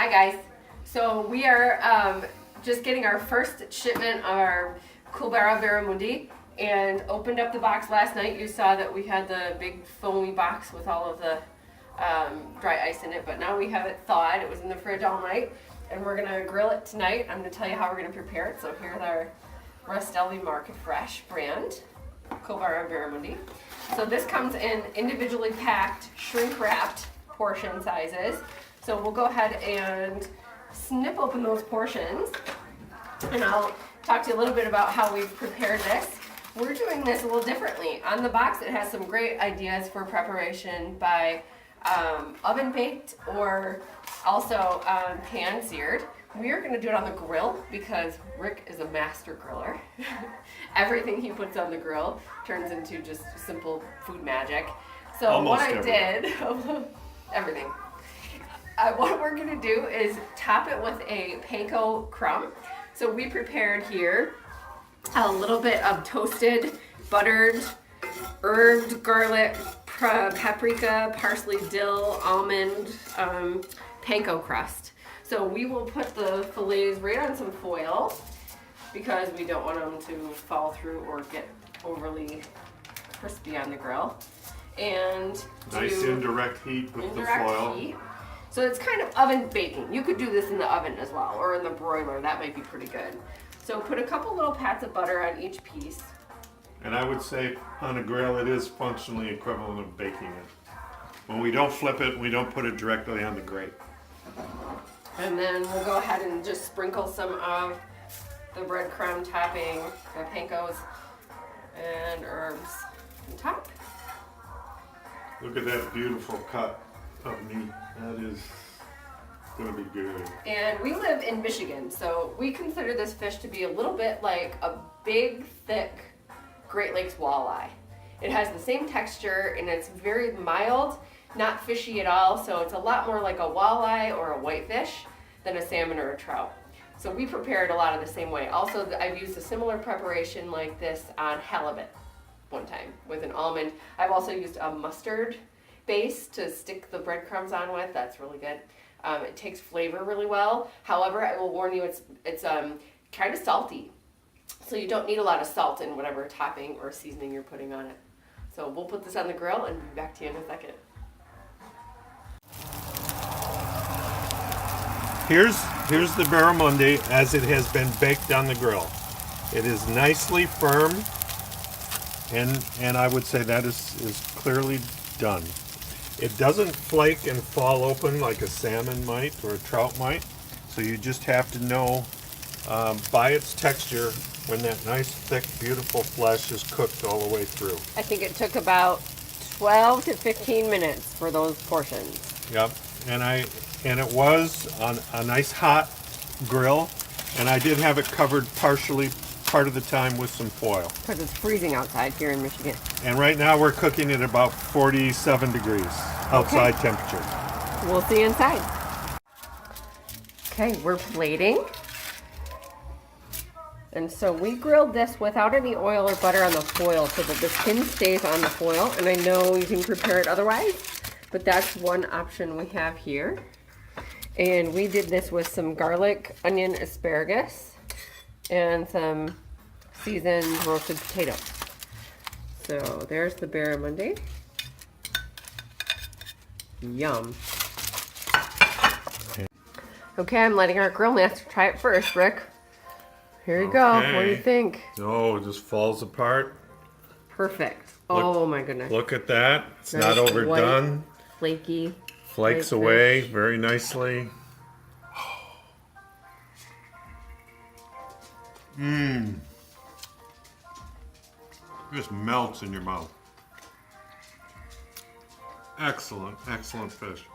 Hi guys. So we are just getting our first shipment of our Kuhlbarra Barramundi and opened up the box last night. You saw that we had the big foamy box with all of the dry ice in it, but now we have it thawed. It was in the fridge all night and we're gonna grill it tonight. I'm gonna tell you how we're gonna prepare it. So here's our Rastelli Market Fresh brand Kuhlbarra Barramundi. So this comes in individually packed, shrink wrapped portion sizes. So we'll go ahead and snip open those portions and I'll talk to you a little bit about how we've prepared this. We're doing this a little differently. On the box it has some great ideas for preparation by oven baked or also pan seared. We are going to do it on the grill because Rick is a master griller. Everything he puts on the grill turns into just simple food magic. So Almost what I did, everything. What we're going to do is top it with a panko crumb. So we prepared here a little bit of toasted, buttered, herbed garlic, paprika, parsley, dill, almond, panko crust. So we will put the fillets right on some foil because we don't want them to fall through or get overly crispy on the grill. And nice indirect heat with the foil. Heat. So it's kind of oven baking. You could do this in the oven as well, or in the broiler. That might be pretty good. So put a couple little pats of butter on each piece. And I would say on a grill it is functionally equivalent of baking it. When we don't flip it, we don't put it directly on the grate. And then we'll go ahead and just sprinkle some of the breadcrumb topping, the pankos and herbs on top. Look at that beautiful cut of meat. That is going to be good. And we live in Michigan, so we consider this fish to be a little bit like a big, thick Great Lakes walleye. It has the same texture and it's very mild, not fishy at all, so it's a lot more like a walleye or a whitefish than a salmon or a trout. So we prepare it a lot of the same way. Also, I've used a similar preparation like this on halibut one time with an almond. I've also used a mustard base to stick the breadcrumbs on with. That's really good. It takes flavor really well. However, I will warn you, it's kind of salty. So you don't need a lot of salt in whatever topping or seasoning you're putting on it. So we'll put this on the grill and be back to you in a second. Here's the barramundi as it has been baked on the grill. It is nicely firm, and I would say that is clearly done. It doesn't flake and fall open like a salmon might or a trout might, so you just have to know by its texture when that nice, thick, beautiful flesh is cooked all the way through. I think it took about 12 to 15 minutes for those portions. Yep, and it was on a nice hot grill, and I did have it covered partially part of the time with some foil. Because it's freezing outside here in Michigan. And right now we're cooking at about 47 degrees outside temperature. We'll see you inside. Okay, we're plating. And so we grilled this without any oil or butter on the foil so that the skin stays on the foil. And I know you can prepare it otherwise, but that's one option we have here. And we did this with some garlic, onion, asparagus, and some seasoned roasted potatoes. So there's the barramundi. Yum. Okay, I'm letting our grill master try it first, Rick. Here you go. What do you think? Oh, it just falls apart. Perfect. Oh my goodness. Look at that. It's Nice not overdone. white, flaky. Flakes white away fish. very nicely. Mmm. Just melts in your mouth. Excellent, excellent fish.